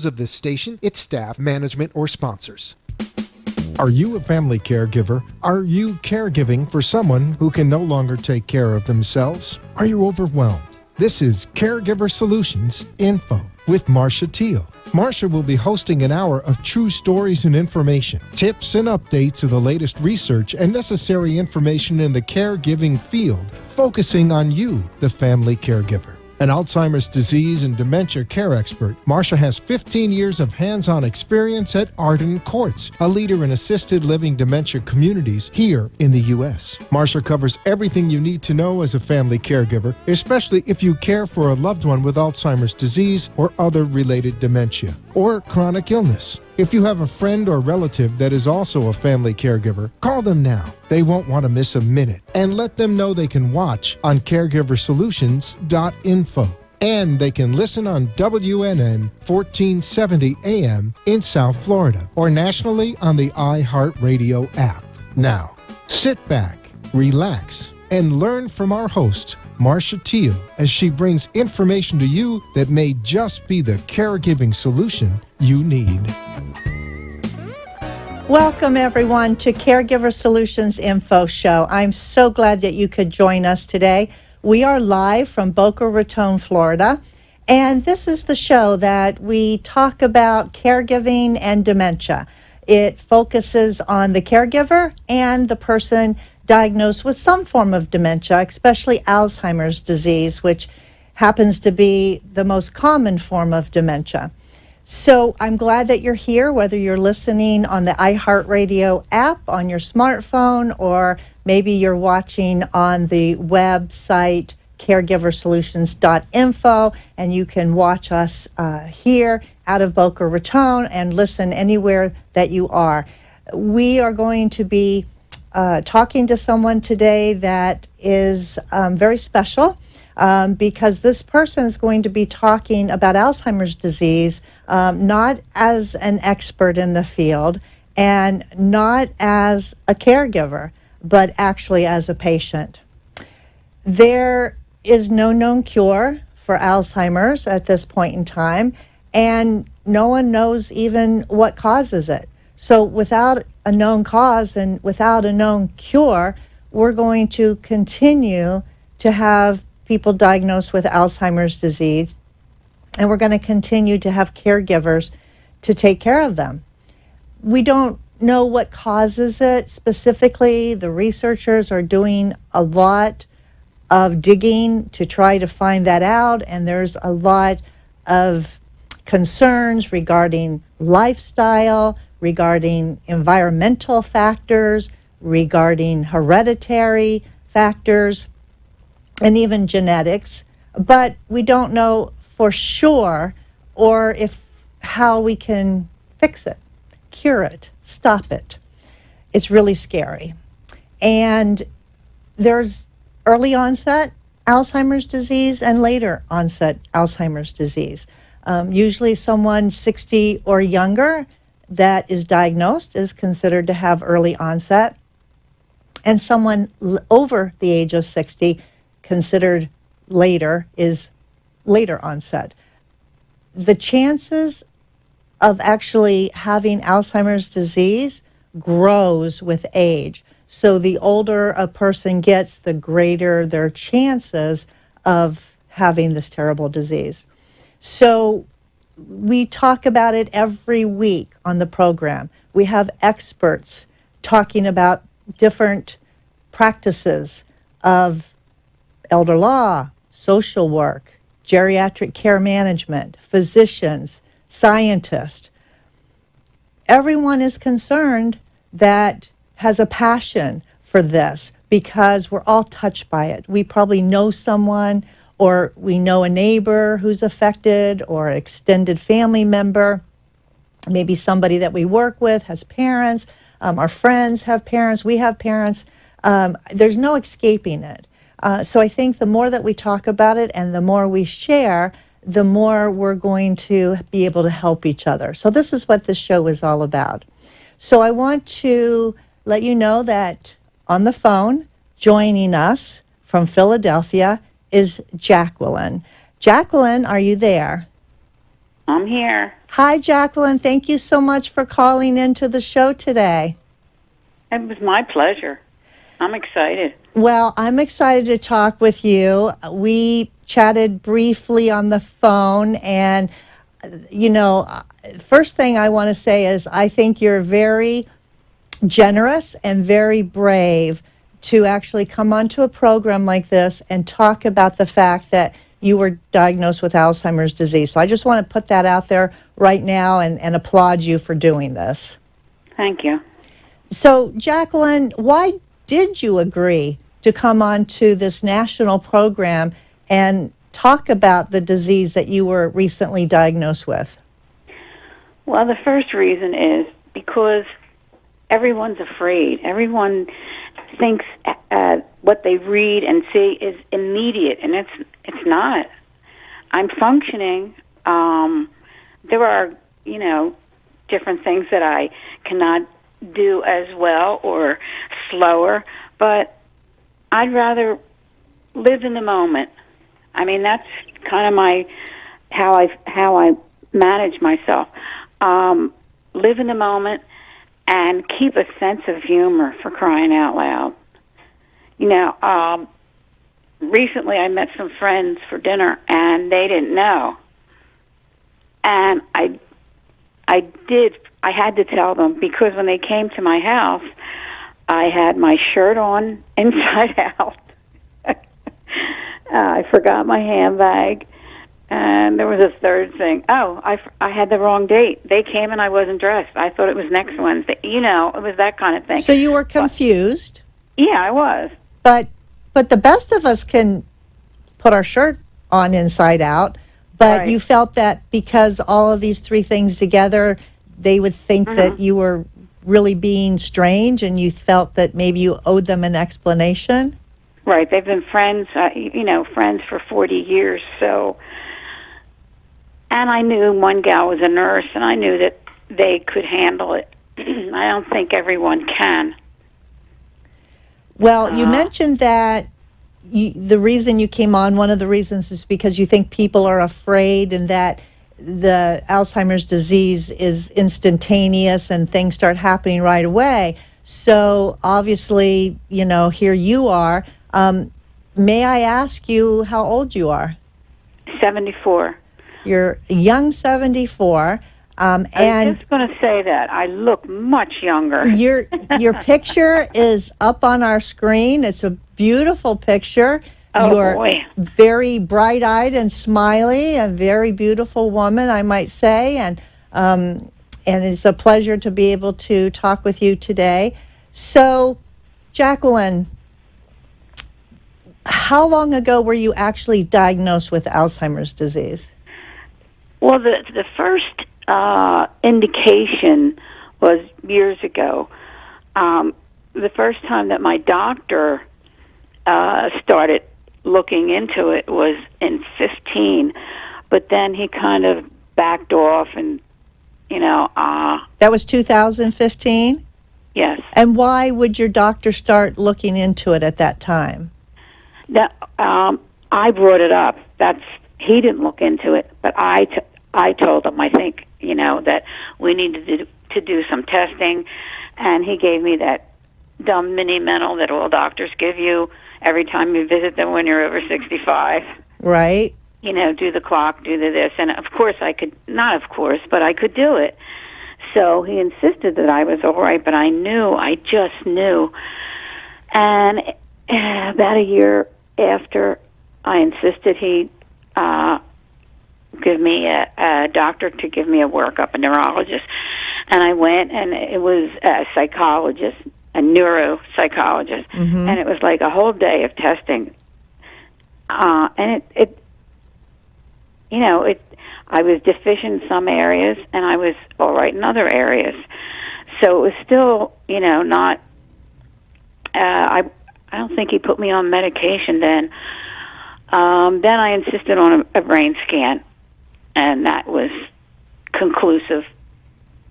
of this station, its staff, management, or sponsors. Are you a family caregiver? Are you caregiving for someone who can no longer take care of themselves? Are you overwhelmed? This is Caregiver Solutions Info with Marcia Teele. Marcia will be hosting an hour of true stories and information, tips and updates of the latest research and necessary information in the caregiving field, focusing on you, the family caregiver. An Alzheimer's disease and dementia care expert, Marcia has 15 years of hands-on experience at Arden Courts, a leader in assisted living dementia communities here in the U.S. Marcia covers everything you need to know as a family caregiver, especially if you care for a loved one with Alzheimer's disease or other related dementia or chronic illness. If you have a friend or relative that is also a family caregiver, call them now. They won't want to miss a minute. And let them know they can watch on caregiversolutions.info. And they can listen on WNN 1470 AM in South Florida or nationally on the iHeartRadio app. Now, sit back, relax, and learn from our host, Marcia Teele, as she brings information to you that may just be the caregiving solution you need. Welcome, everyone, to Caregiver Solutions Info Show. I'm so glad that you could join us today. We are live from Boca Raton, Florida, and this is the show that we talk about caregiving and dementia. It focuses on the caregiver and the person diagnosed with some form of dementia, especially Alzheimer's disease, which happens to be the most common form of dementia. So I'm glad that you're here, whether you're listening on the iHeartRadio app on your smartphone, or maybe you're watching on the website caregiversolutions.info, and you can watch us here out of Boca Raton and listen anywhere that you are. We are going to be talking to someone today that is very special. Because this person is going to be talking about Alzheimer's disease, not as an expert in the field and not as a caregiver, but actually as a patient. There is no known cure for Alzheimer's at this point in time, and no one knows even what causes it. So without a known cause and without a known cure, we're going to continue to have people diagnosed with Alzheimer's disease, and we're going to continue to have caregivers to take care of them. We don't know what causes it specifically. The researchers are doing a lot of digging to try to find that out, and there's a lot of concerns regarding lifestyle, regarding environmental factors, regarding hereditary factors, and even genetics, but we don't know for sure or how we can fix it, cure it, stop it. It's really scary. And there's early onset Alzheimer's disease and later onset Alzheimer's disease. Usually someone 60 or younger that is diagnosed is considered to have early onset, and someone over the age of 60 considered later is later onset. The chances of actually having Alzheimer's disease grows with age. So the older a person gets, the greater their chances of having this terrible disease. So we talk about it every week on the program. We have experts talking about different practices of elder law, social work, geriatric care management, physicians, scientists. Everyone is concerned that has a passion for this because we're all touched by it. We probably know someone, or we know a neighbor who's affected, or an extended family member. Maybe somebody that we work with has parents. Our friends have parents. We have parents. There's no escaping it. So I think the more that we talk about it and the more we share, the more we're going to be able to help each other. So this is what this show is all about. So I want to let you know that on the phone, joining us from Philadelphia is Jacqueline. Jacqueline, are you there? I'm here. Hi, Jacqueline. Thank you so much for calling into the show today. It was my pleasure. I'm excited. Well, I'm excited to talk with you. We chatted briefly on the phone, and, first thing I want to say is I think you're very generous and very brave to actually come onto a program like this and talk about the fact that you were diagnosed with Alzheimer's disease. So I just want to put that out there right now and applaud you for doing this. Thank you. So, Jacqueline, why did you agree to come on to this national program and talk about the disease that you were recently diagnosed with? Well, the first reason is because everyone's afraid. Everyone thinks what they read and see is immediate, and it's not. I'm functioning. There are, different things that I cannot do as well or slower, but I'd rather live in the moment. I mean, that's kind of how I manage myself. Live in the moment and keep a sense of humor, for crying out loud. Recently I met some friends for dinner, and they didn't know. And I had to tell them, because when they came to my house, I had my shirt on inside out. I forgot my handbag. And there was a third thing. Oh, I had the wrong date. They came and I wasn't dressed. I thought it was next Wednesday. It was that kind of thing. So you were confused. Yeah, I was. But the best of us can put our shirt on inside out. But Right. You felt that because all of these three things together, they would think that you were really being strange, and you felt that maybe you owed them an explanation? Right. They've been friends, friends for 40 years. So, and I knew one gal was a nurse, and I knew that they could handle it. I don't think everyone can. Well, you mentioned that the reason you came on, one of the reasons is because you think people are afraid and that the Alzheimer's disease is instantaneous and things start happening right away. So obviously, here you are. May I ask you how old you are? 74. You're a young 74. I was And just going to say that. I look much younger. your picture is up on our screen. It's a beautiful picture. Oh, You're boy. very bright-eyed and smiley, a very beautiful woman, I might say. And it's a pleasure to be able to talk with you today. So, Jacqueline, how long ago were you actually diagnosed with Alzheimer's disease? Well, the first indication was years ago. The first time that my doctor started looking into it was in 15, but then he kind of backed off, and That was 2015? yes. And why would your doctor start looking into it at that time? That I brought it up. He didn't look into it, but I told him, I think, that we needed to do some testing, and he gave me that dumb mini mental that all doctors give you every time you visit them when you're over 65. Right. Do the clock, do the this, and of course I could, not of course, but I could do it. So he insisted that I was all right, but I just knew. And about a year after I insisted, he give me a doctor to give me a workup, a neurologist. And I went, and it was a psychologist, a neuropsychologist, and it was like a whole day of testing. And I was deficient in some areas, and I was all right in other areas. So it was still, not. I don't think he put me on medication then. Then I insisted on a brain scan, and that was conclusive.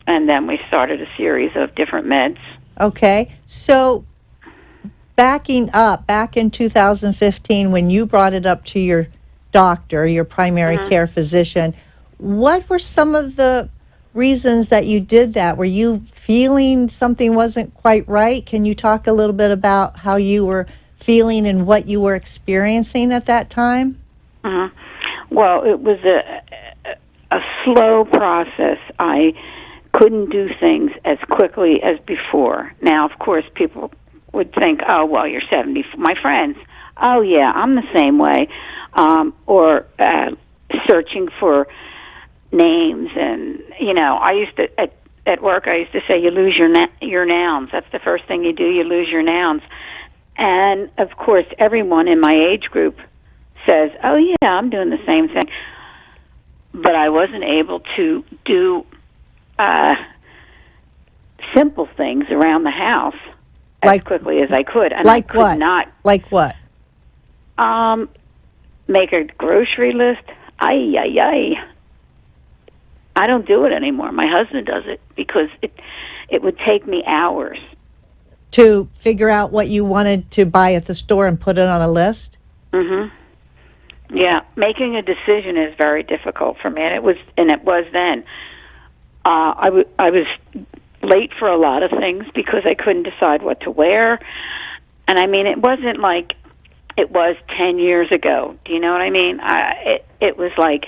And then we started a series of different meds. Okay. So backing up, back in 2015, when you brought it up to your doctor, your primary care physician, what were some of the reasons that you did that? Were you feeling something wasn't quite right? Can you talk a little bit about how you were feeling and what you were experiencing at that time? Well, it was a slow process. I couldn't do things as quickly as before. Now, of course, people would think, oh, well, you're 70. My friends, oh, yeah, I'm the same way. Or searching for names. And, I used to, at work, I used to say, you lose your nouns. That's the first thing you do, you lose your nouns. And, of course, everyone in my age group says, oh, yeah, I'm doing the same thing. But I wasn't able to do simple things around the house as quickly as I could. And like I could not. Like what? Make a grocery list. I don't do it anymore. My husband does it because it would take me hours. To figure out what you wanted to buy at the store and put it on a list? Mm-hmm. Yeah, making a decision is very difficult for me, and it was then. I was late for a lot of things because I couldn't decide what to wear, and I mean, it wasn't like it was 10 years ago. Do you know what I mean? It was like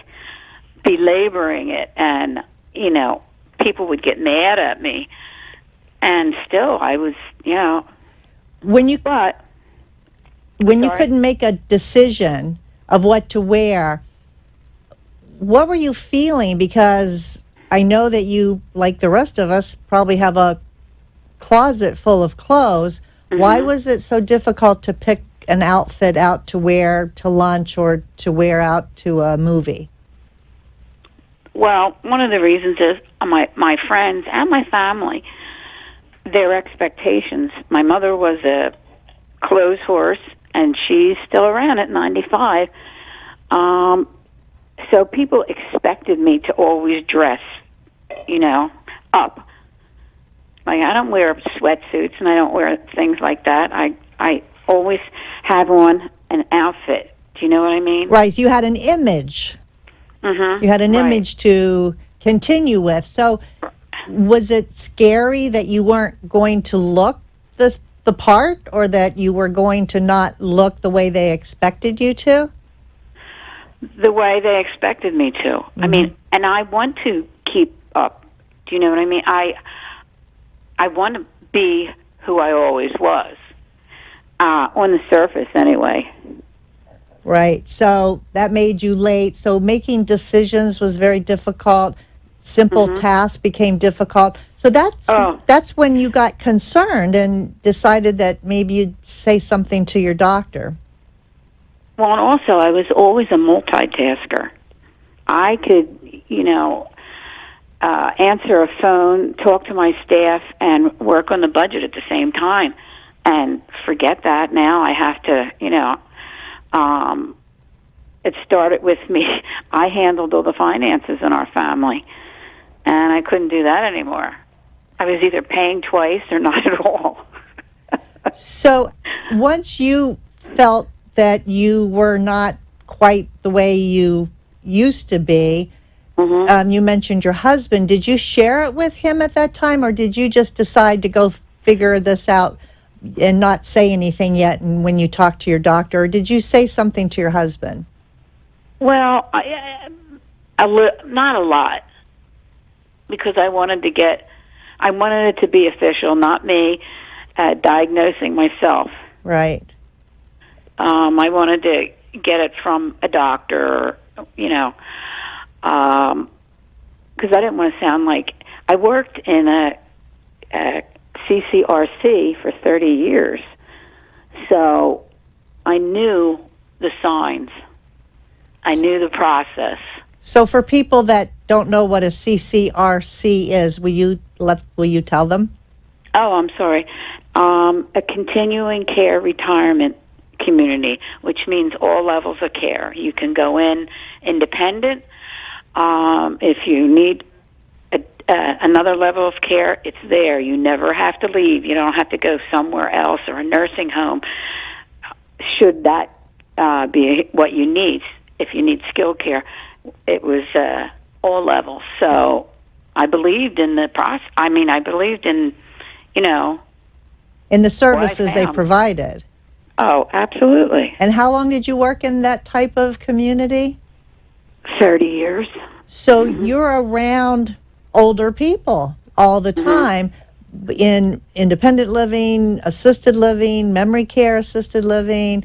belaboring it, and people would get mad at me, and still I was, When you but when you couldn't make a decision of what to wear, what were you feeling? Because I know that you, like the rest of us, probably have a closet full of clothes. Mm-hmm. Why was it so difficult to pick an outfit out to wear to lunch or to wear out to a movie? Well, one of the reasons is my friends and my family, their expectations. My mother was a clothes horse, and she's still around at 95. So people expected me to always dress, up. Like, I don't wear sweatsuits, and I don't wear things like that. I always have on an outfit. Do you know what I mean? Right. You had an image. Mm-hmm. You had an image to continue with. So was it scary that you weren't going to look the part, or that you were going to not look the way they expected you to? The way they expected me to. Mm-hmm. I mean, and I want to keep up. Do you know what I mean? I want to be who I always was, on the surface anyway. Right. So that made you late. So making decisions was very difficult. Simple tasks became difficult. So that's when you got concerned and decided that maybe you'd say something to your doctor. Well, and also I was always a multitasker. I could, answer a phone, talk to my staff, and work on the budget at the same time. And forget that now. I have to, it started with me. I handled all the finances in our family, and I couldn't do that anymore. I was either paying twice or not at all. So once you felt that you were not quite the way you used to be, you mentioned your husband. Did you share it with him at that time, or did you just decide to go figure this out and not say anything yet and when you talked to your doctor? Or did you say something to your husband? Well, not a lot, because I wanted it to be official, not me diagnosing myself. Right. I wanted to get it from a doctor, because I didn't want to sound like I worked in a CCRC for 30 years, so I knew the signs. I knew the process. So for people that don't know what a CCRC is, will you tell them? Oh, I'm sorry. A continuing care retirement community, which means all levels of care. You can go in independent. If you need another level of care, it's there. You never have to leave. You don't have to go somewhere else or a nursing home, should that be what you need. If you need skilled care, it was all levels. So I believed in the process. I mean, I believed in, you know, In the services they found. provided. Oh, absolutely. And how long did you work in that type of community? 30 years. So you're around older people all the time in independent living, assisted living, memory care assisted living,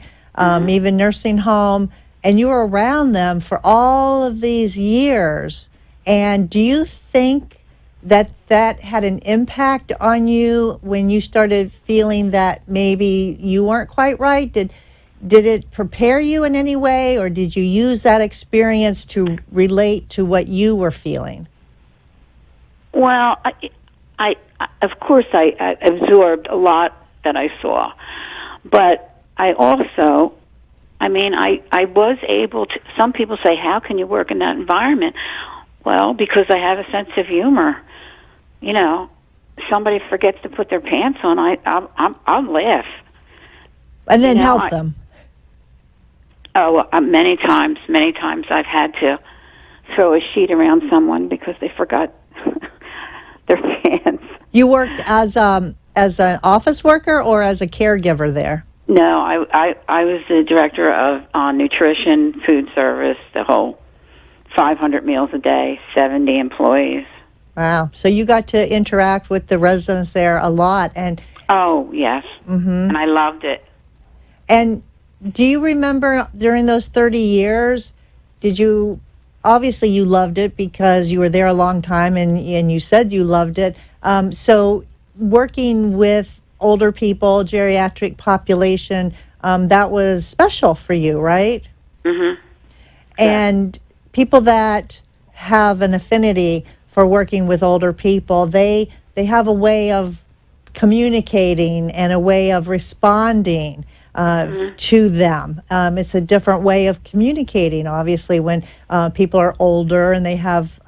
even nursing home, and you were around them for all of these years. And do you think that had an impact on you when you started feeling that maybe you weren't quite right? Did it prepare you in any way, or did you use that experience to relate to what you were feeling? Well, I of course, I absorbed a lot that I saw, but I also, I mean, I was able to. Some people say, "How can you work in that environment?" Well, because I have a sense of humor. You know, somebody forgets to put their pants on, I'll laugh. And then You know, help them. Oh, many times I've had to throw a sheet around someone because they forgot their pants. You worked as an office worker or as a caregiver there? No, I was the director of nutrition, food service, the whole 500 meals a day, 70 employees. Wow. So you got to interact with the residents there a lot. And Oh, yes. And I loved it. And do you remember during those 30 years, obviously you loved it because you were there a long time and you said you loved it. So working with older people, geriatric population, that was special for you, right? Mm-hmm. And people that have an affinity for working with older people, they have a way of communicating and a way of responding to them. It's a different way of communicating, obviously, when people are older and they have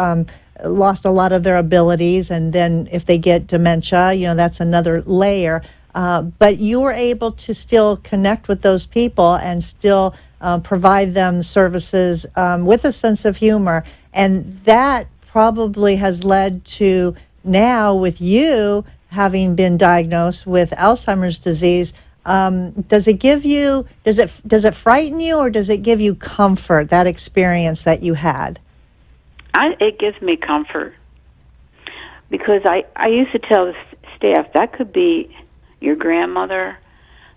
lost a lot of their abilities, and then if they get dementia, that's another layer. But you were able to still connect with those people and still provide them services with a sense of humor. And that probably has led to now, with you having been diagnosed with Alzheimer's disease, does it frighten you, or does it give you comfort, that experience that you had? It gives me comfort because I used to tell the staff that could be your grandmother,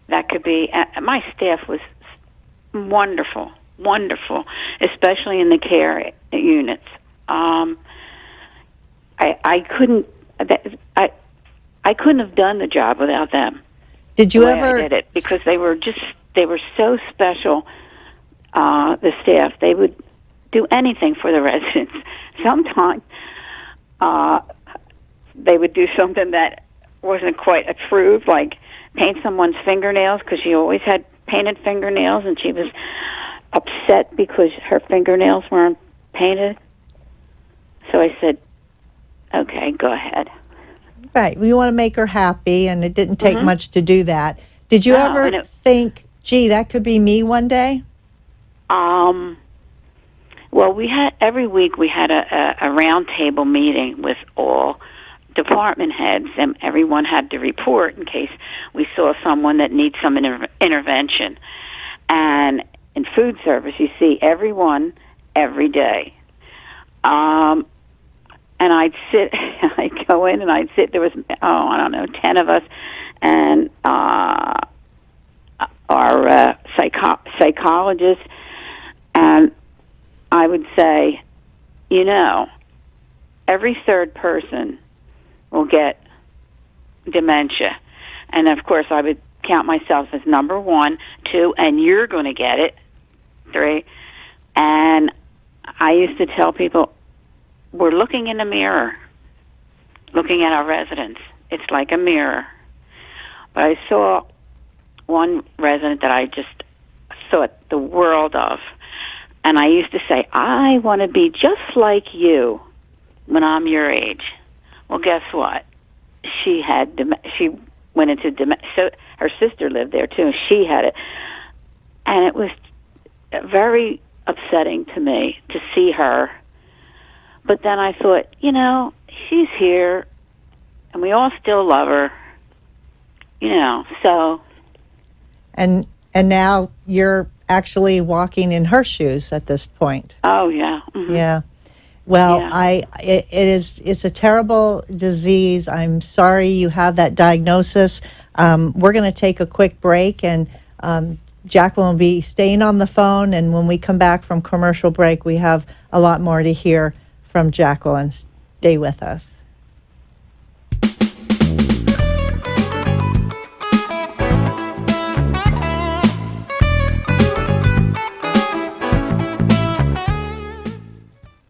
that could be my staff was wonderful, especially in the care units. I couldn't have done the job without them. Did you I ever did it because they were so special. The staff, they would do anything for the residents. Sometimes they would do something that wasn't quite approved, like paint someone's fingernails, because she always had painted fingernails, and she was upset because her fingernails weren't painted. So I said, okay, go ahead. Right. We want to make her happy, and it didn't take much to do that. Did you ever think, gee, that could be me one day? Well, every week we had a round table meeting with all department heads, and everyone had to report in case we saw someone that needs some intervention. And in food service, you see everyone every day. And I'd go in and I'd sit, there was, 10 of us, and our psychologist, and I would say, every third person will get dementia. And of course I would count myself as number 1, 2, and you're going to get it, 3. And I used to tell people, we're looking in a mirror, looking at our residents. It's like a mirror. But I saw one resident that I just thought the world of. And I used to say, I want to be just like you when I'm your age. Well, guess what? She went into dementia. So her sister lived there too. She had it. And it was very upsetting to me to see her. But then I thought, she's here, and we all still love her, so. And now you're actually walking in her shoes at this point. Oh, yeah. Mm-hmm. Yeah. Well, Yeah. it's a terrible disease. I'm sorry you have that diagnosis. We're going to take a quick break, and Jacqueline will be staying on the phone. And when we come back from commercial break, we have a lot more to hear from Jacqueline. Stay with us.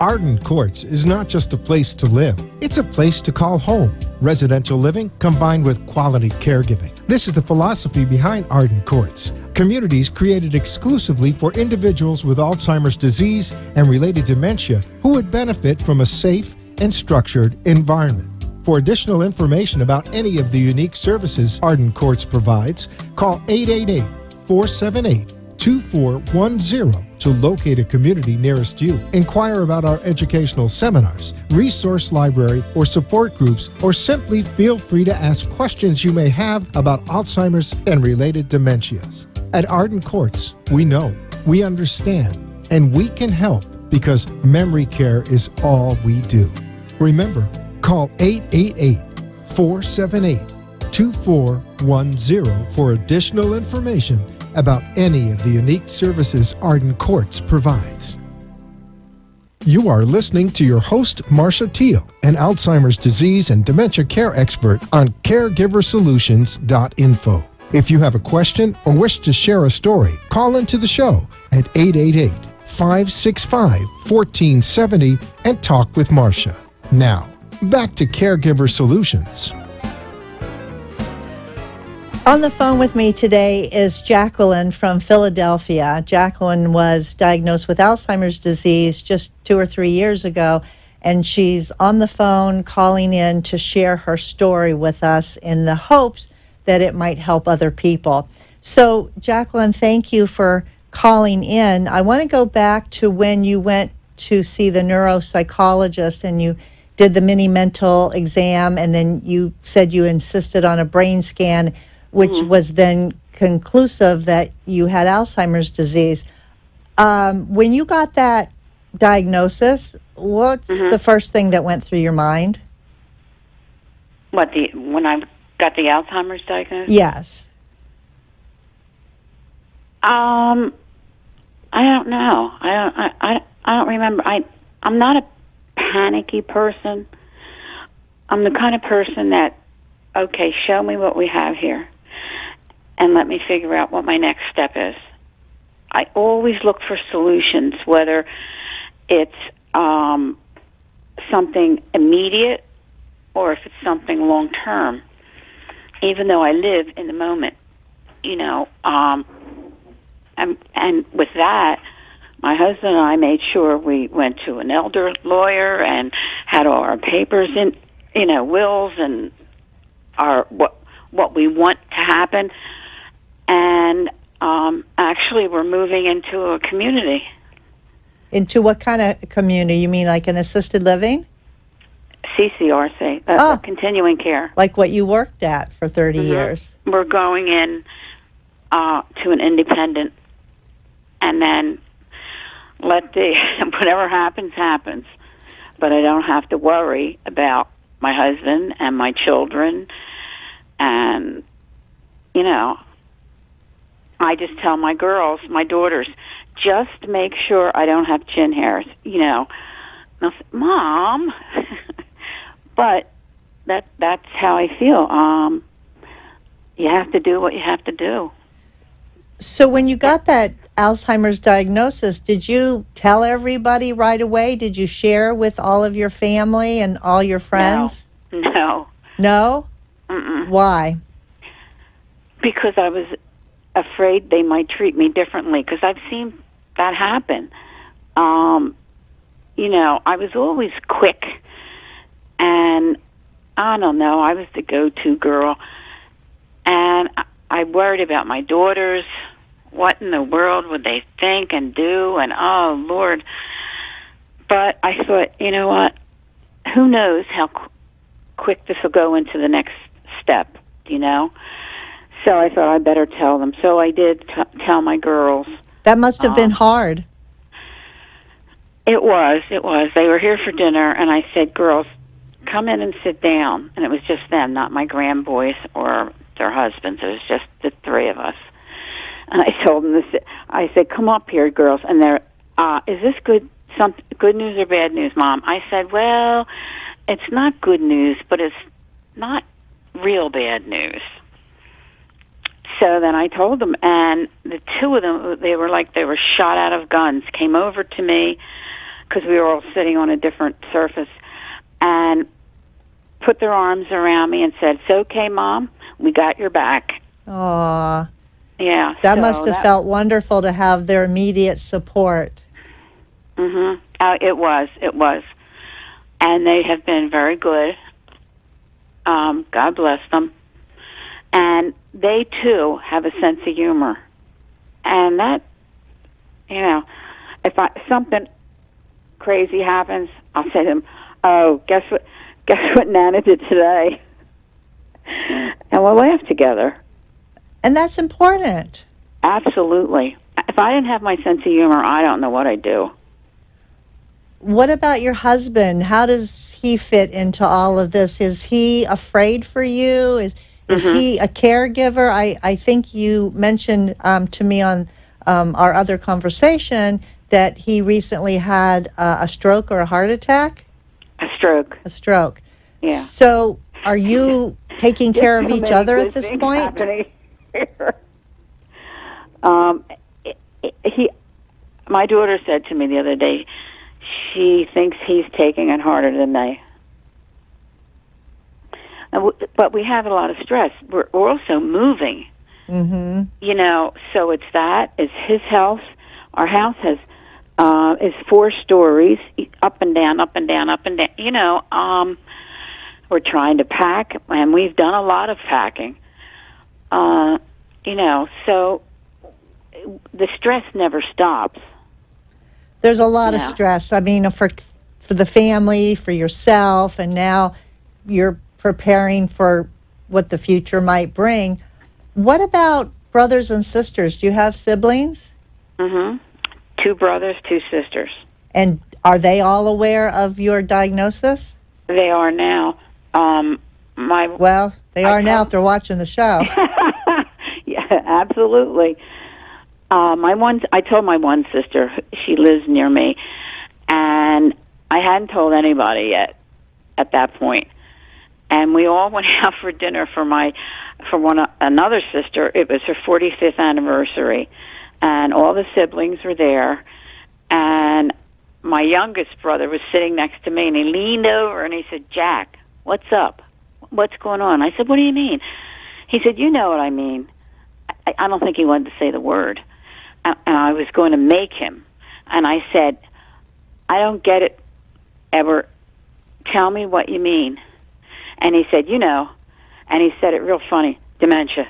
Arden Courts is not just a place to live, it's a place to call home. Residential living combined with quality caregiving. This is the philosophy behind Arden Courts. Communities created exclusively for individuals with Alzheimer's disease and related dementia who would benefit from a safe and structured environment. For additional information about any of the unique services Arden Courts provides, call 888-478-2410 to locate a community nearest you. Inquire about our educational seminars, resource library, or support groups, or simply feel free to ask questions you may have about Alzheimer's and related dementias. At Arden Courts, we know, we understand, and we can help because memory care is all we do. Remember, call 888-478-2410 for additional information about any of the unique services Arden Courts provides. You are listening to your host, Marcia Teele, an Alzheimer's disease and dementia care expert on CareGiverSolutions.info. If you have a question or wish to share a story, call into the show at 888-565-1470 and talk with Marcia. Now, back to Caregiver Solutions. On the phone with me today is Jacqueline from Philadelphia. Jacqueline was diagnosed with Alzheimer's disease just 2 or 3 years ago, and she's on the phone calling in to share her story with us in the hopes that it might help other people. So, Jacqueline, thank you for calling in. I want to go back to when you went to see the neuropsychologist and you did the mini mental exam, and then you said you insisted on a brain scan, which was then conclusive that you had Alzheimer's disease. When you got that diagnosis, what's the first thing that went through your mind? When I got the Alzheimer's diagnosis? Yes. I don't know. I don't remember. I'm not a panicky person. I'm the kind of person that, okay, show me what we have here, and let me figure out what my next step is. I always look for solutions, whether it's something immediate or if it's something long term, even though I live in the moment, and with that, my husband and I made sure we went to an elder lawyer and had all our papers in, wills and our what we want to happen. And actually, we're moving into a community. Into what kind of community? You mean like an assisted living? CCRC, continuing care. Like what you worked at for 30 years. We're going in to an independent, and then let whatever happens, happens. But I don't have to worry about my husband and my children. And, I just tell my girls, my daughters, just make sure I don't have chin hairs, And I'll say, Mom, but that's how I feel. You have to do what you have to do. So when you got that Alzheimer's diagnosis, did you tell everybody right away? Did you share with all of your family and all your friends? No. No? Mm-mm. Why? Because I was afraid they might treat me differently, because I've seen that happen. I was always quick, and I don't know, I was the go-to girl, and I worried about my daughters. What in the world would they think and do? And, oh, Lord. But I thought, you know what? who knows how quick this will go into the next step, you know? So I thought I'd better tell them. So I did tell my girls. That must have been hard. It was. They were here for dinner, and I said, girls, come in and sit down. And it was just them, not my grandboys or their husbands. It was just the three of us. And I told them this. I said, come up here, girls. And they're, is this good news or bad news, Mom? I said, well, it's not good news, but it's not real bad news. So then I told them, and the two of them, they were shot out of guns, came over to me, because we were all sitting on a different surface, and put their arms around me and said, it's okay, Mom, we got your back. Aw. Yeah. That must have felt wonderful to have their immediate support. Mm-hmm. It was. And they have been very good. God bless them. And they, too, have a sense of humor. And that, you know, if something crazy happens, I'll say to them, oh, guess what Nana did today? And we'll laugh together. And that's important. Absolutely. If I didn't have my sense of humor, I don't know what I'd do. What about your husband? How does he fit into all of this? Is he afraid for you? Is he a caregiver? I think you mentioned to me on our other conversation that he recently had a stroke or a heart attack? A stroke. A stroke. Yeah. So are you taking care of each other at this point? Happening here. My daughter said to me the other day, she thinks he's taking it harder than me. But we have a lot of stress. We're also moving. Mm-hmm. You know, so it's his house. Our house is 4 stories, up and down, up and down, up and down. You know, we're trying to pack, and we've done a lot of packing. You know, so the stress never stops. There's a lot of stress. I mean, for the family, for yourself, and now you're preparing for what the future might bring. What about brothers and sisters? Do you have siblings? Mm-hmm. 2 brothers, 2 sisters. And are they all aware of your diagnosis? They are now. Well, they are now if they're watching the show. Yeah, absolutely. I told my one sister, she lives near me, and I hadn't told anybody yet at that point. And we all went out for dinner for another sister. It was her 45th anniversary, and all the siblings were there. And my youngest brother was sitting next to me, and he leaned over and he said, Jack, what's up? What's going on? I said, what do you mean? He said, you know what I mean. I don't think he wanted to say the word. And I was going to make him. And I said, I don't get it, Edward. Tell me what you mean. And he said, you know, and he said it real funny, dementia.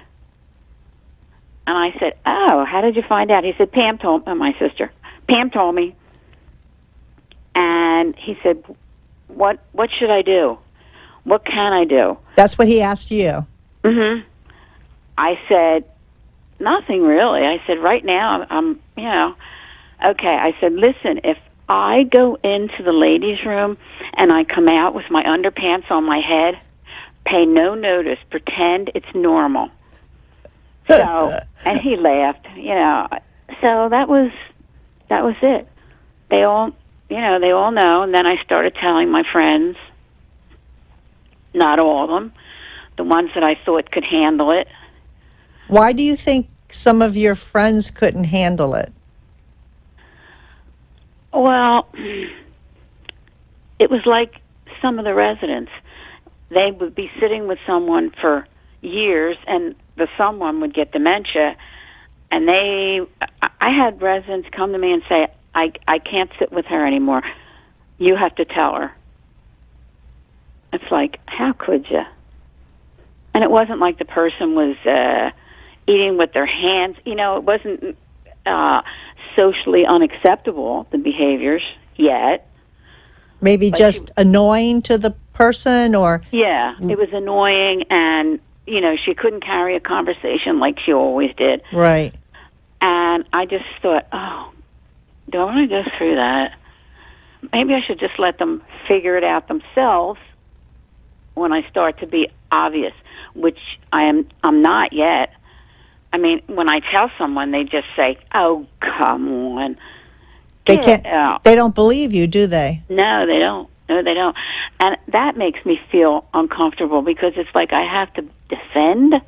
And I said, oh, how did you find out? He said, my sister. Pam told me. And he said, what should I do? What can I do? That's what he asked you. Mm-hmm. I said, nothing really. I said, right now, I'm, you know, okay. I said, listen, if I go into the ladies' room and I come out with my underpants on my head, pay no notice, pretend it's normal. So, and he laughed, you know. So that was it. They all know. And then I started telling my friends, not all of them, the ones that I thought could handle it. Why do you think some of your friends couldn't handle it? Well, it was like some of the residents. They would be sitting with someone for years, and the someone would get dementia, and I had residents come to me and say, I can't sit with her anymore. You have to tell her. It's like, how could you? And it wasn't like the person was eating with their hands. You know, it wasn't socially unacceptable, the behaviors, yet. Maybe But just annoying to the person, or yeah, it was annoying, and she couldn't carry a conversation like she always did. right. And I just thought, oh, do I want to go through that? Maybe I should just let them figure it out themselves when I start to be obvious, which I'm not yet. I mean, when I tell someone, they just say, "Oh, come on." They Get can't. out. They don't believe you, do they? No, they don't. No, they don't. And that makes me feel uncomfortable because it's like I have to defend.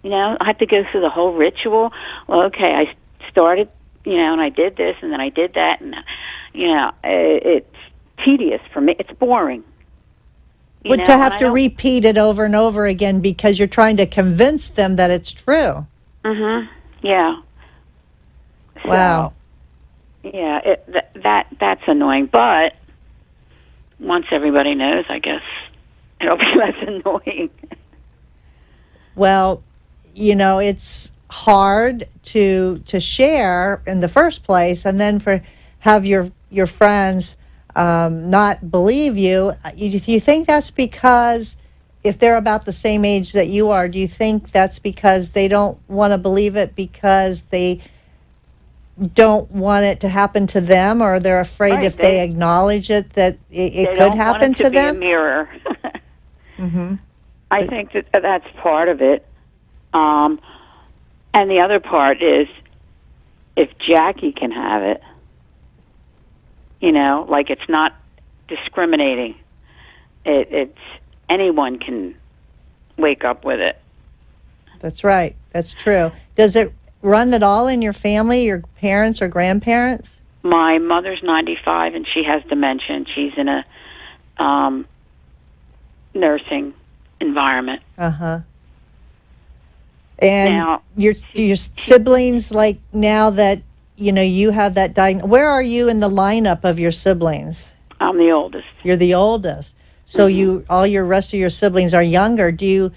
I have to go through the whole ritual. Well, okay, I started, and I did this, and then I did that, and, it's tedious for me. It's boring. Would to have to repeat it over and over again because you're trying to convince them that it's true. Mm-hmm. Yeah. Wow. So, yeah, that's annoying. But once everybody knows, I guess it'll be less annoying. Well, it's hard to share in the first place, and then have your friends not believe you. Do you think that's because if they're about the same age that you are, do you think that's because they don't want to believe it because they don't want it to happen to them, or they're afraid Right, if they acknowledge it that it could don't happen want it to be them? a mirror. Mm-hmm. I think that's part of it. And the other part is if Jackie can have it, like it's not discriminating. It's anyone can wake up with it. That's right. That's true. Does it run at all in your family, your parents or grandparents? My mother's 95 and she has dementia. And she's in a nursing environment. Uh-huh. And now, your siblings, like now that you have that diagnosis, where are you in the lineup of your siblings? I'm the oldest. You're the oldest. So all your rest of your siblings are younger. Do you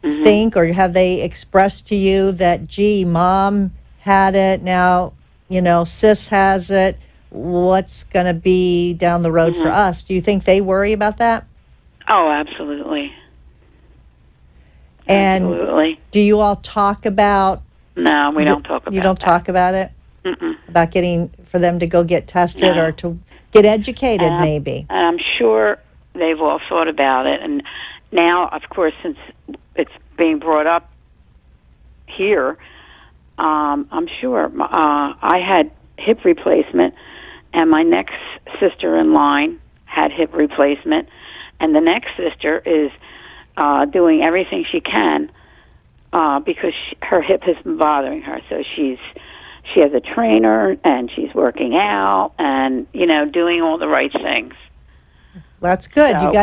think, or have they expressed to you that, gee, mom had it, now, sis has it, what's going to be down the road for us? Do you think they worry about that? Oh, absolutely. And absolutely. Do you all talk about? No, we don't talk about it. You don't talk about it? Mm-mm. About for them to go get tested or to get educated, maybe? And I'm sure they've all thought about it. And now, of course, since it's being brought up here, I'm sure. I had hip replacement, and my next sister in line had hip replacement, and the next sister is doing everything she can because her hip has been bothering her. So she has a trainer, and she's working out, and doing all the right things. That's good. So, you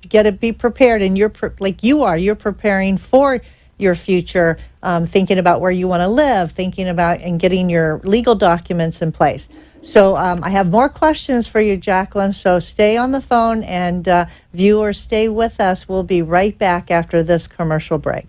got to be prepared, and you're you're preparing for your future, thinking about where you want to live, thinking about and getting your legal documents in place. So I have more questions for you, Jacqueline, so stay on the phone, and viewers, stay with us. We'll be right back after this commercial break.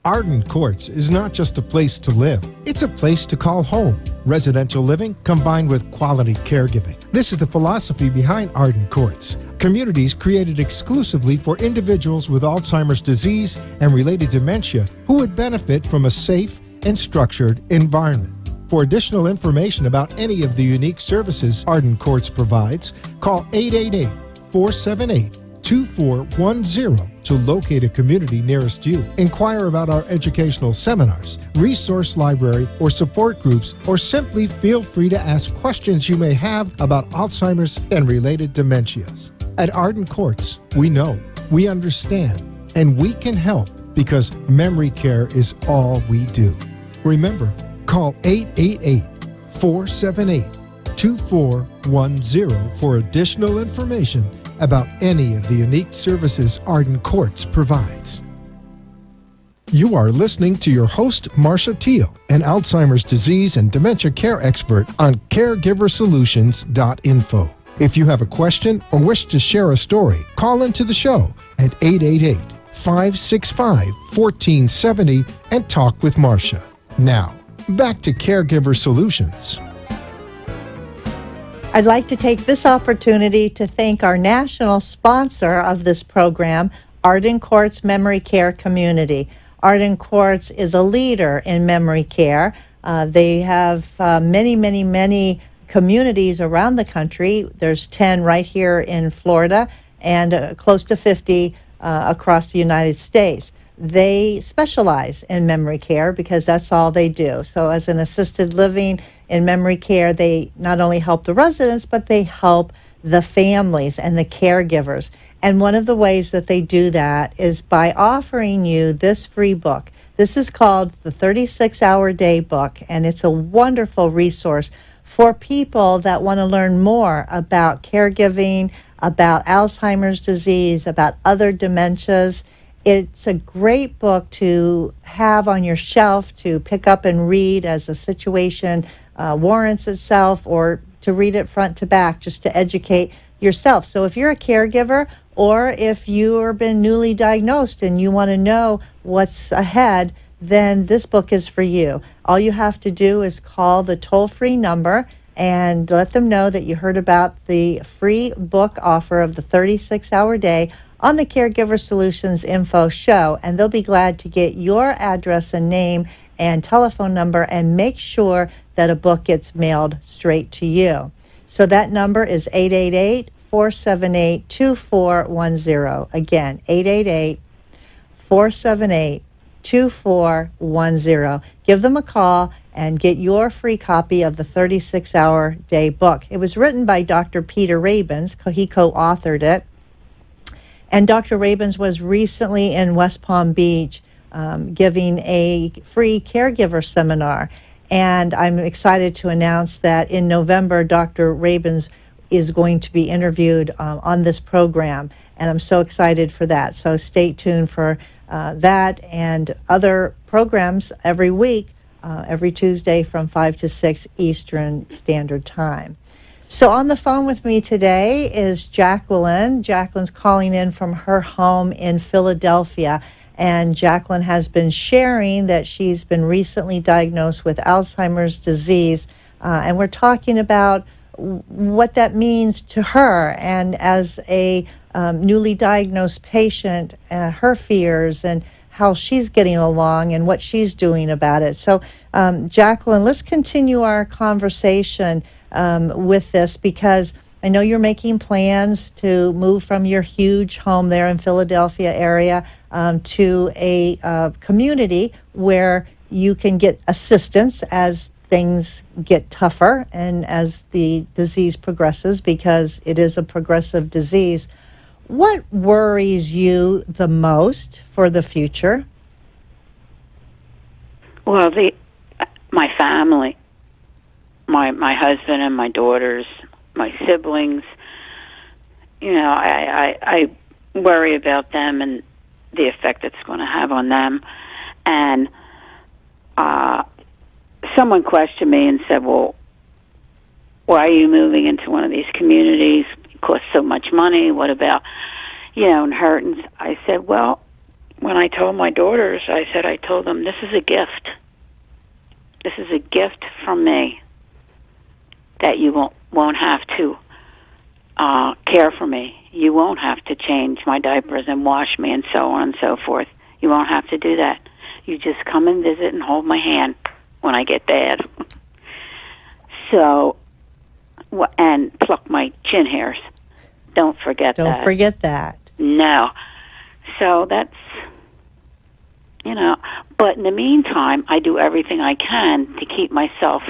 Arden Courts is not just a place to live, it's a place to call home. Residential living combined with quality caregiving. This is the philosophy behind Arden Courts. Communities created exclusively for individuals with Alzheimer's disease and related dementia who would benefit from a safe and structured environment. For additional information about any of the unique services Arden Courts provides, call 888-478-2410 to locate a community nearest you. Inquire about our educational seminars, resource library, or support groups, or simply feel free to ask questions you may have about Alzheimer's and related dementias. At Arden Courts, we know, we understand, and we can help because memory care is all we do. Remember, call 888-478-2410 for additional information about any of the unique services Arden Courts provides. You are listening to your host, Marcia Teele, an Alzheimer's disease and dementia care expert on CareGiverSolutions.info. If you have a question or wish to share a story, call into the show at 888-565-1470 and talk with Marcia. Now, back to Caregiver Solutions. I'd like to take this opportunity to thank our national sponsor of this program, Arden Court's Memory Care Community. Arden Courts is a leader in memory care. They have many communities around the country. There's 10 right here in Florida and close to 50 across the United States. They specialize in memory care because that's all they do. So as an assisted living in memory care, they not only help the residents, but they help the families and the caregivers. And one of the ways that they do that is by offering you this free book. This is called the 36-Hour Day Book, and it's a wonderful resource for people that want to learn more about caregiving, about Alzheimer's disease, about other dementias. It's a great book to have on your shelf to pick up and read as the situation warrants itself, or to read it front to back just to educate yourself. So if you're a caregiver, or if you've been newly diagnosed and you want to know what's ahead, then this book is for you. All you have to do is call the toll-free number and let them know that you heard about the free book offer of the 36-hour day on the Caregiver Solutions Info Show, and they'll be glad to get your address and name and telephone number and make sure that a book gets mailed straight to you. So that number is 888-478-2410. Again, 888-478-2410. Give them a call and get your free copy of the 36-Hour Day Book. It was written by Dr. Peter Rabins. He co-authored it. And Dr. Rabins was recently in West Palm Beach giving a free caregiver seminar. And I'm excited to announce that in November, Dr. Rabins is going to be interviewed on this program. And I'm so excited for that. So stay tuned for that and other programs every week, every Tuesday from 5 to 6 Eastern Standard Time. So on the phone with me today is Jacqueline. Jacqueline's calling in from her home in Philadelphia. And Jacqueline has been sharing that she's been recently diagnosed with Alzheimer's disease. And we're talking about what that means to her. And as a newly diagnosed patient, her fears and how she's getting along and what she's doing about it. So, Jacqueline, let's continue our conversation with this, because I know you're making plans to move from your huge home there in Philadelphia area to a community where you can get assistance as things get tougher and as the disease progresses, because it is a progressive disease. What worries you the most for the future? Well, my family, my husband and my daughters, my siblings. You know, I worry about them and the effect it's going to have on them. And someone questioned me and said, well, why are you moving into one of these communities? It costs so much money. What about, inheritance? I said, well, when I told my daughters, I told them, this is a gift. This is a gift from me that you won't have to care for me. You won't have to change my diapers and wash me and so on and so forth. You won't have to do that. You just come and visit and hold my hand when I get bad. So, and pluck my chin hairs. Don't forget that. Don't forget that. No. So that's, but in the meantime, I do everything I can to keep myself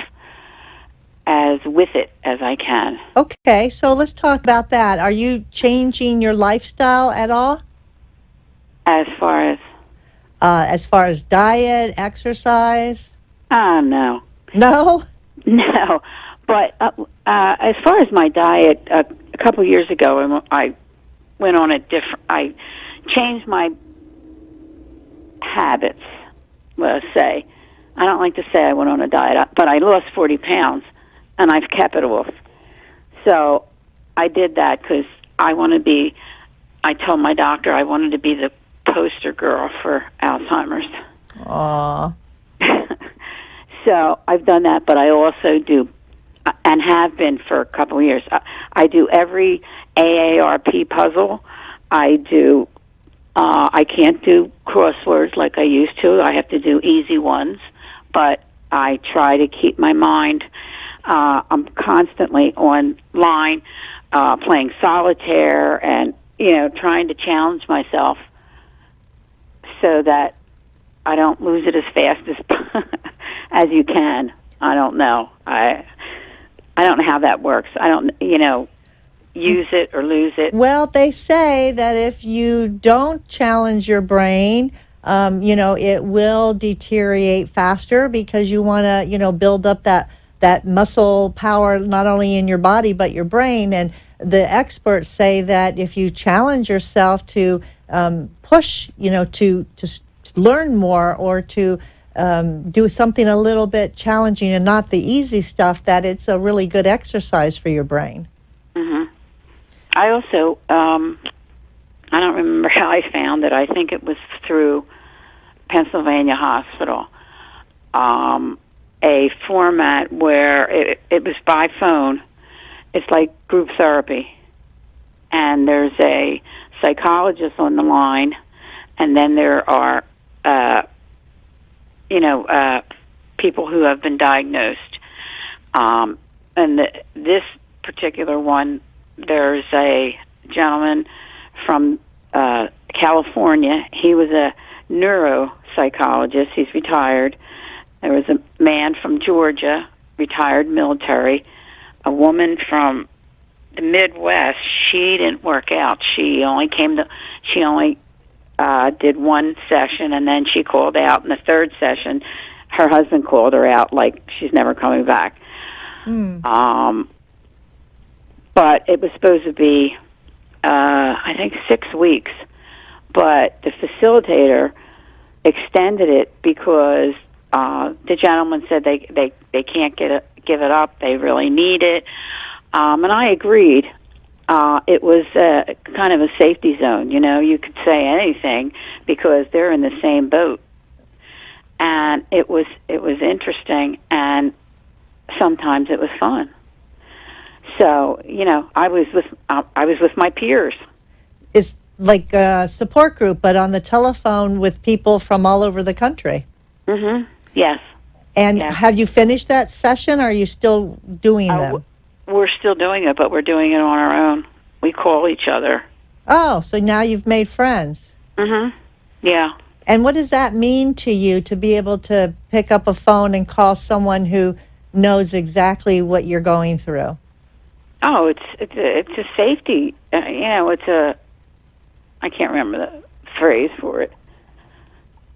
as with it as I can. Okay, so let's talk about that. Are you changing your lifestyle at all? As far as diet, exercise? No. No? No. But as far as my diet, a couple years ago, I went on I changed my habits, let's say. I don't like to say I went on a diet, but I lost 40 pounds, and I've kept it off. So I did that because I told my doctor I wanted to be the poster girl for Alzheimer's. Aww. So I've done that, but I also do, and have been for a couple of years. I do every AARP puzzle. I do. I can't do crosswords like I used to. I have to do easy ones, but I try to keep my mind. I'm constantly online, playing solitaire, and trying to challenge myself so that I don't lose it as fast as you can. I don't know. I don't know how that works. I don't, use it or lose it. Well, they say that if you don't challenge your brain, it will deteriorate faster because you want to, build up that muscle power not only in your body but your brain. And the experts say that if you challenge yourself to push, to learn more or to do something a little bit challenging and not the easy stuff, that it's a really good exercise for your brain. Mm-hmm. I also, I don't remember how I found it. I think it was through Pennsylvania Hospital, a format where it was by phone. It's like group therapy. And there's a psychologist on the line, and then there are, people who have been diagnosed. This particular one, there's a gentleman from California. He was a neuropsychologist. He's retired. There was a man from Georgia, retired military. A woman from the Midwest. She didn't work out. She only did one session, and then she called out in the third session. Her husband called her out like she's never coming back. But it was supposed to be, I think, 6 weeks. But the facilitator extended it because the gentleman said they can't give it up. They really need it. And I agreed. It was kind of a safety zone. You could say anything because they're in the same boat. And it was interesting, and sometimes it was fun. So, I was with my peers. It's like a support group, but on the telephone with people from all over the country. Mm-hmm. Yes. And yes. Have you finished that session, or are you still doing them? We're still doing it, but we're doing it on our own. We call each other. Oh, so now you've made friends. Mm-hmm. Yeah. And what does that mean to you to be able to pick up a phone and call someone who knows exactly what you're going through? Oh, it's a safety. I can't remember the phrase for it.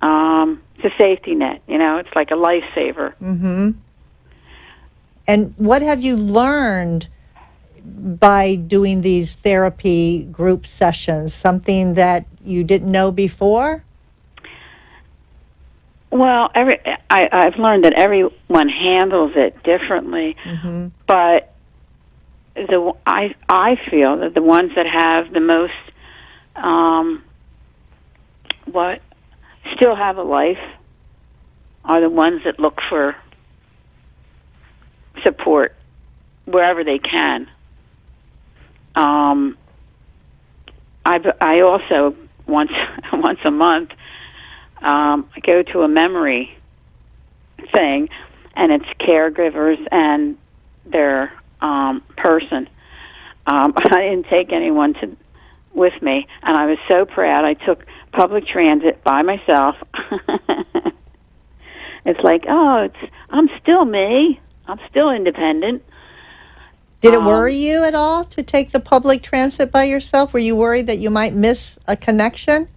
It's a safety net. It's like a lifesaver. Mm-hmm. And what have you learned by doing these therapy group sessions? Something that you didn't know before? Well, I've learned that everyone handles it differently, mm-hmm. but I feel that the ones that have the most still have a life are the ones that look for support wherever they can. I also once a month I go to a memory thing, and it's caregivers and their person. I didn't take anyone with me, and I was so proud. I took public transit by myself. It's like, I'm still me. I'm still independent. Did it worry you at all to take the public transit by yourself? Were you worried that you might miss a connection?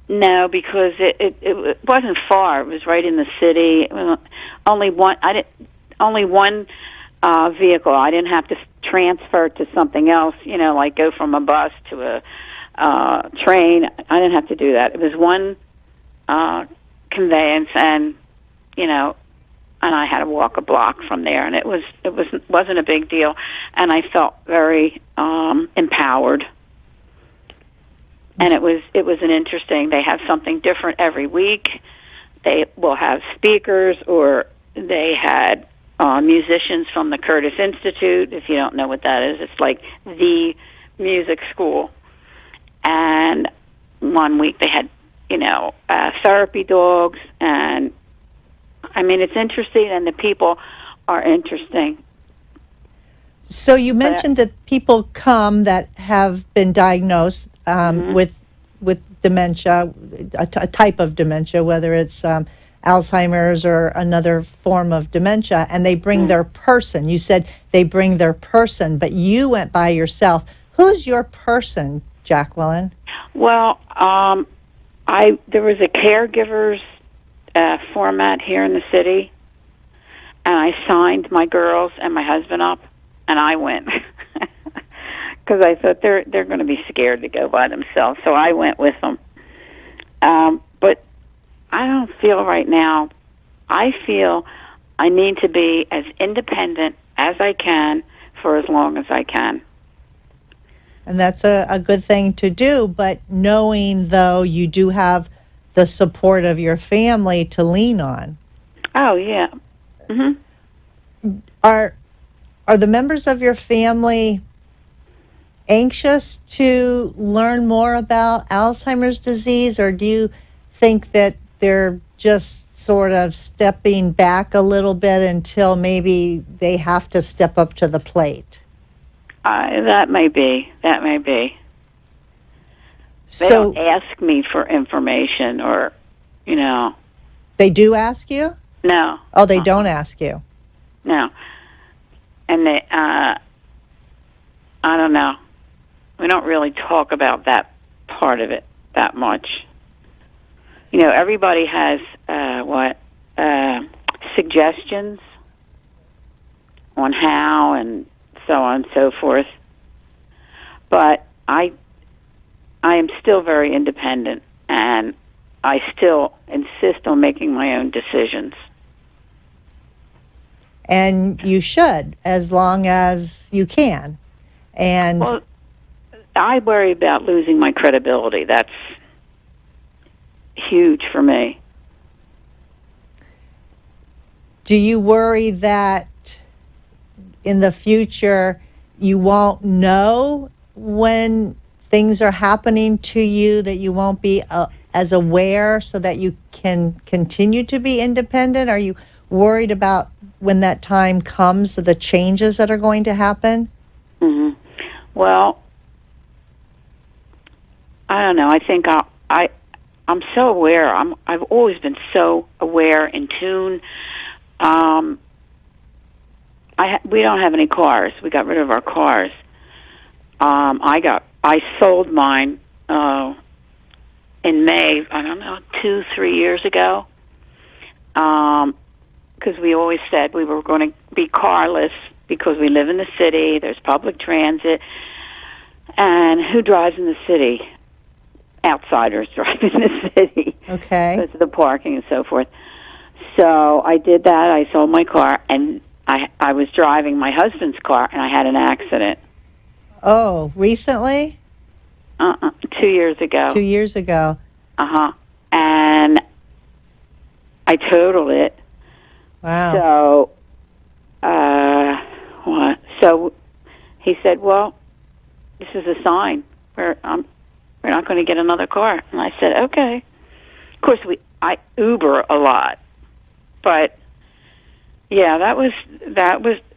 No, because it wasn't far. It was right in the city. Only one vehicle. I didn't have to transfer to something else. Like go from a bus to a train. I didn't have to do that. It was one conveyance, and and I had to walk a block from there, and it wasn't a big deal, and I felt very empowered. And it was an interesting. They have something different every week. They will have speakers or they had musicians from the Curtis Institute. If you don't know what that is, it's like the music school. And one week they had, therapy dogs, and I mean, it's interesting, and the people are interesting. So you mentioned that people come that have been diagnosed with dementia, a type of dementia, whether it's Alzheimer's or another form of dementia, and they bring their person. You said they bring their person, but you went by yourself. Who's your person, Jacqueline? Well, there was a caregivers format here in the city, and I signed my girls and my husband up, and I went because I thought they're going to be scared to go by themselves. So I went with them. But I don't feel right now. I feel I need to be as independent as I can for as long as I can. And that's a good thing to do, but knowing, though, you do have the support of your family to lean on. Oh, yeah. Mm-hmm. Are the members of your family anxious to learn more about Alzheimer's disease, or do you think that they're just sort of stepping back a little bit until maybe they have to step up to the plate? That may be. They So don't ask me for information or, they do ask you? No. Oh, they don't ask you. No. And they, I don't know. We don't really talk about that part of it that much. Everybody has, suggestions on how and so on and so forth. But I am still very independent, and I still insist on making my own decisions. And you should, as long as you can. And well, I worry about losing my credibility. That's huge for me. do you worry that in the future you won't know when things are happening to you, that you won't be as aware so that you can continue to be independent? Are you worried about when that time comes, the changes that are going to happen? Mm-hmm. Well, I don't know. I think I'm so aware. I've always been so aware, in tune. We don't have any cars. We got rid of our cars. I sold mine in May. I don't know, 2-3 years ago. Because we always said we were going to be carless because we live in the city. There's public transit, and who drives in the city? Outsiders drive in the city. Okay. Because of the parking and so forth. So I did that. I sold my car, and I was driving my husband's car, and I had an accident. Oh, recently? 2 years ago. 2 years ago. Uh-huh. And I totaled it. Wow. So, what? So he said, well, this is a sign. We're not going to get another car. And I said, okay. Of course, I Uber a lot. But, yeah,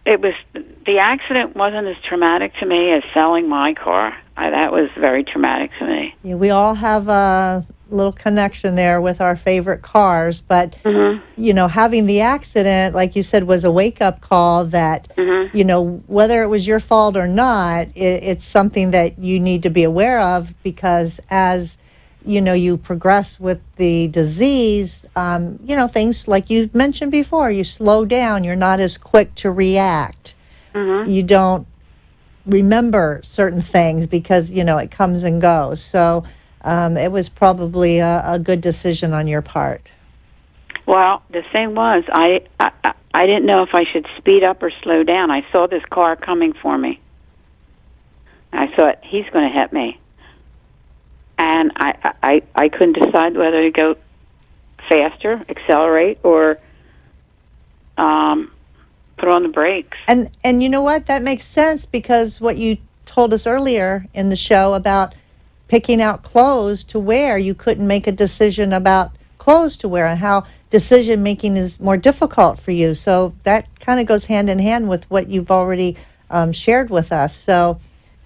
the accident wasn't as traumatic to me as selling my car. That was very traumatic to me. Yeah, we all have a little connection there with our favorite cars, but, having the accident, like you said, was a wake-up call that, whether it was your fault or not, it's something that you need to be aware of, because as you progress with the disease, things like you mentioned before, you slow down, you're not as quick to react. You don't remember certain things because, it comes and goes. So it was probably a good decision on your part. Well, the thing was, I didn't know if I should speed up or slow down. I saw this car coming for me. I thought, he's going to hit me. And I couldn't decide whether to go faster, accelerate, or put on the brakes. And you know what? That makes sense, because what you told us earlier in the show about picking out clothes to wear, you couldn't make a decision about clothes to wear and how decision making is more difficult for you. So that kind of goes hand in hand with what you've already shared with us. So,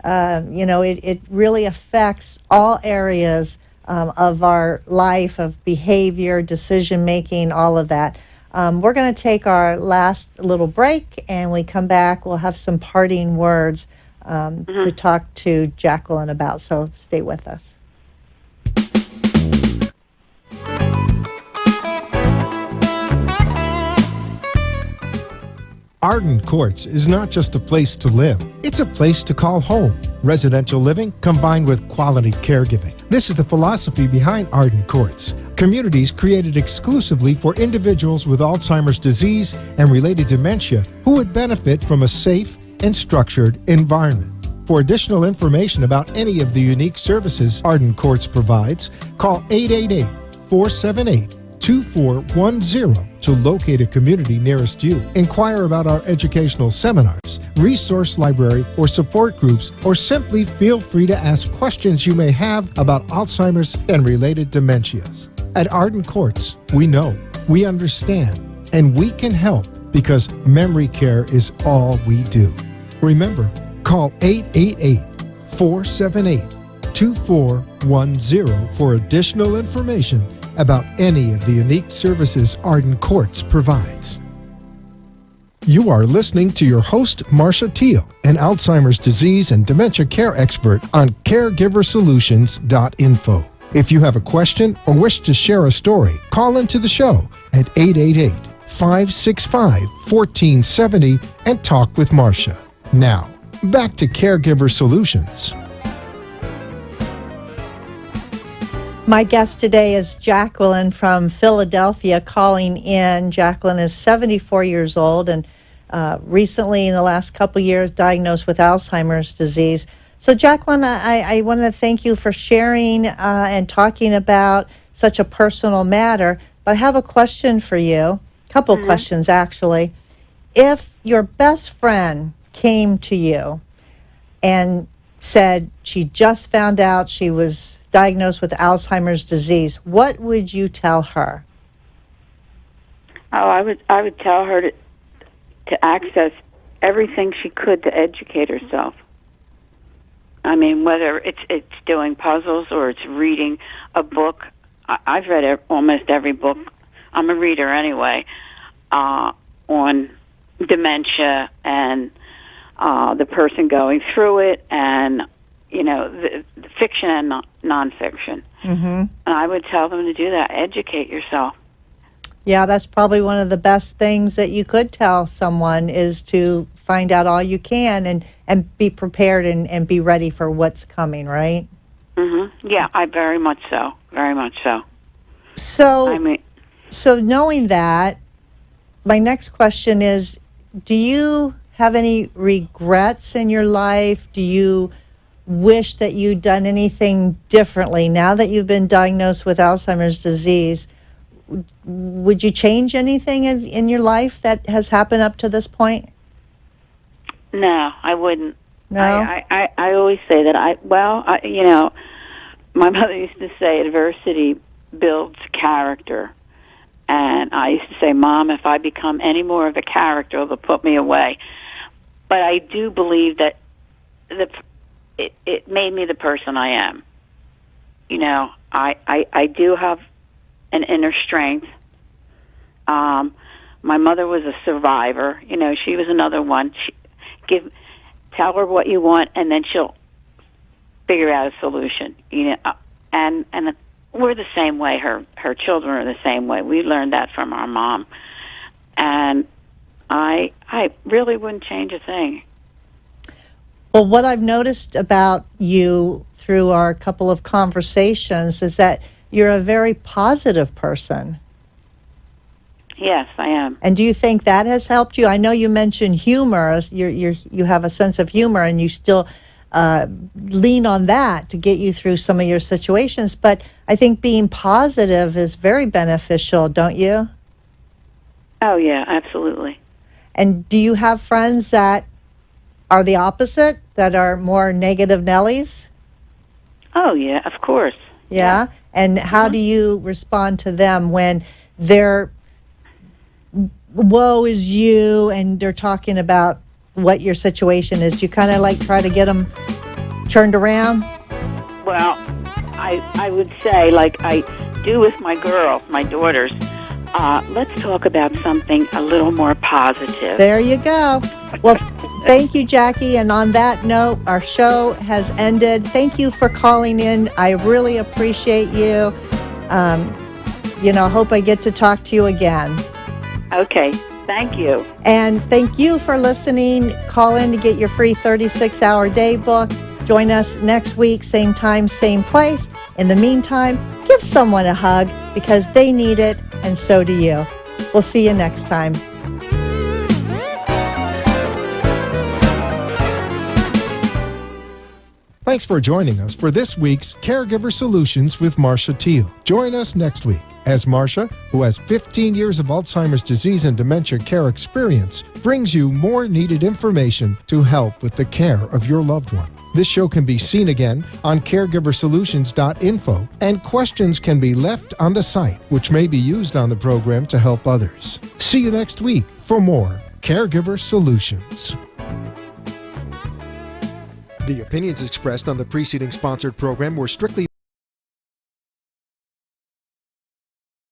it really affects all areas of our life, of behavior, decision making, all of that. We're going to take our last little break, and when we come back, we'll have some parting words to talk to Jacqueline about. So stay with us. Arden Courts is not just a place to live, it's a place to call home. Residential living combined with quality caregiving. This is the philosophy behind Arden Courts. Communities created exclusively for individuals with Alzheimer's disease and related dementia who would benefit from a safe and structured environment. For additional information about any of the unique services Arden Courts provides, call 888-478-2410 to locate a community nearest you. Inquire about our educational seminars, resource library, or support groups, or simply feel free to ask questions you may have about Alzheimer's and related dementias. At Arden Courts, we know, we understand, and we can help, because memory care is all we do. Remember, call 888-478-2410 for additional information about any of the unique services Arden Courts provides. You are listening to your host, Marcia Teele, an Alzheimer's disease and dementia care expert on CareGiverSolutions.info. If you have a question or wish to share a story, call into the show at 888-565-1470 and talk with Marcia. Now, back to Caregiver Solutions. My guest today is Jacqueline from Philadelphia calling in. Jacqueline is 74 years old and recently, in the last couple years, diagnosed with Alzheimer's disease. So, Jacqueline, I want to thank you for sharing and talking about such a personal matter. But I have a question for you, a couple questions, actually. If your best friend came to you and said she just found out she was diagnosed with Alzheimer's disease, what would you tell her? Oh, I would tell her to access everything she could to educate herself. I mean, whether it's doing puzzles or it's reading a book. I've read almost every book. I'm a reader anyway, on dementia and the person going through it, and the fiction and nonfiction. And I would tell them to do that. Educate yourself. Yeah, that's probably one of the best things that you could tell someone, is to find out all you can and be prepared and be ready for what's coming, right? Yeah, I very much so. Very much so. So knowing that, my next question is, do you have any regrets in your life? Do you wish that you'd done anything differently now that you've been diagnosed with Alzheimer's disease? Would you change anything in your life that has happened up to this point? No, I wouldn't. No? I always say that my mother used to say adversity builds character. And I used to say, Mom, if I become any more of a character, they'll put me away. But I do believe that it made me the person I am. I do have an inner strength. My mother was a survivor. She was another one. Tell her what you want, and then she'll figure out a solution. And we're the same way. Her children are the same way. We learned that from our mom, and I really wouldn't change a thing. Well, what I've noticed about you through our couple of conversations is that you're a very positive person. Yes, I am. And do you think that has helped you? I know you mentioned humor. You have a sense of humor, and you still lean on that to get you through some of your situations. But I think being positive is very beneficial, don't you? Oh, yeah, absolutely. And do you have friends that are the opposite, that are more negative Nellies? Oh, yeah, of course. Yeah? And how do you respond to them when they're, woe is you, and they're talking about what your situation is? Do you kind of like try to get them turned around? Well, I would say, like I do with my girls, my daughters, let's talk about something a little more positive. There you go. Well, thank you, Jackie. And on that note, our show has ended. Thank you for calling in. I really appreciate you. Hope I get to talk to you again. Okay, thank you. And thank you for listening. Call in to get your free 36-hour day book. Join us next week, same time, same place. In the meantime, give someone a hug because they need it, and so do you. We'll see you next time. Thanks for joining us for this week's Caregiver Solutions with Marcia Teele. Join us next week as Marcia, who has 15 years of Alzheimer's disease and dementia care experience, brings you more needed information to help with the care of your loved one. This show can be seen again on caregiversolutions.info, and questions can be left on the site, which may be used on the program to help others. See you next week for more Caregiver Solutions. The opinions expressed on the preceding sponsored program were strictly